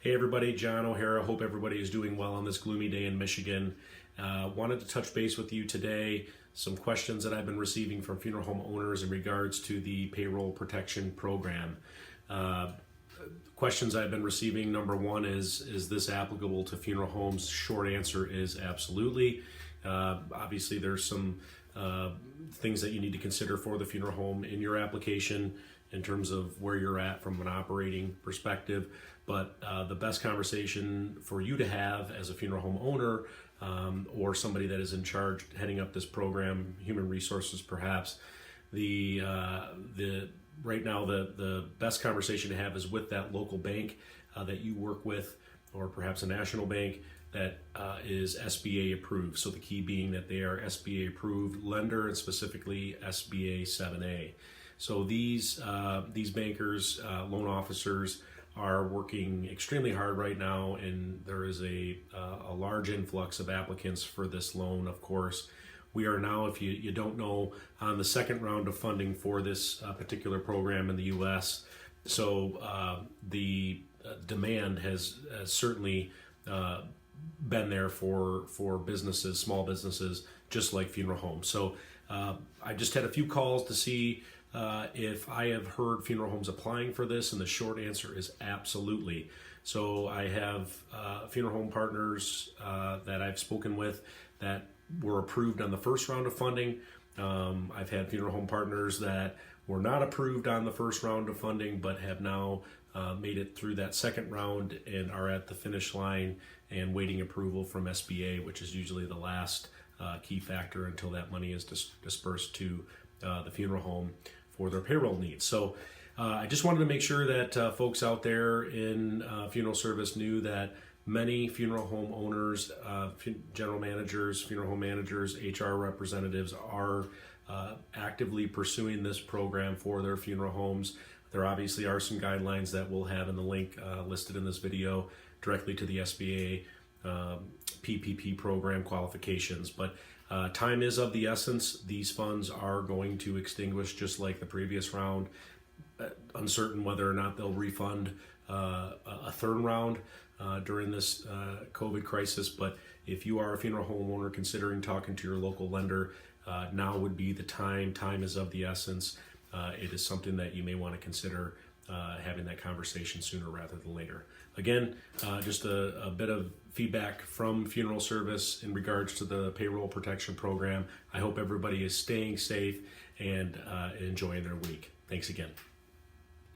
Hey everybody, John O'Hara. Hope everybody is doing well on this gloomy day in Michigan. Wanted to touch base with you today. Some questions that I've been receiving from funeral home owners in regards to the Payroll Protection Program. Questions I've been receiving, number one is this applicable to funeral homes? Short answer is absolutely. Obviously there's some things that you need to consider for the funeral home in your application in terms of where you're at from an operating perspective. But the best conversation for you to have as a funeral home owner or somebody that is in charge heading up this program, human resources perhaps, right now the best conversation to have is with that local bank that you work with, or perhaps a national bank that is SBA approved. So the key being that they are SBA approved lender, and specifically SBA 7A. So these bankers, loan officers, are working extremely hard right now, and there is a large influx of applicants for this loan. Of course, we are now, if you don't know, on the second round of funding for this particular program in the U.S. So the demand has certainly been there for businesses, small businesses, just like funeral homes. So I just had a few calls to see if I have heard funeral homes applying for this, and the short answer is absolutely. So I have funeral home partners that I've spoken with that were approved on the first round of funding. I've had funeral home partners that were not approved on the first round of funding, but have now made it through that second round and are at the finish line and waiting approval from SBA, which is usually the last key factor until that money is dispersed to the funeral home for their payroll needs. So I just wanted to make sure that folks out there in funeral service knew that many funeral home owners, general managers, funeral home managers, HR representatives are actively pursuing this program for their funeral homes. There obviously are some guidelines that we'll have in the link listed in this video directly to the SBA PPP program qualifications. But time is of the essence. These funds are going to extinguish just like the previous round. Uncertain whether or not they'll refund a third round during this COVID crisis. But if you are a funeral home owner considering talking to your local lender, now would be the time. Time is of the essence. It is something that you may want to consider having that conversation sooner rather than later. Again, just a bit of feedback from funeral service in regards to the Payroll Protection Program. I hope everybody is staying safe and enjoying their week. Thanks again.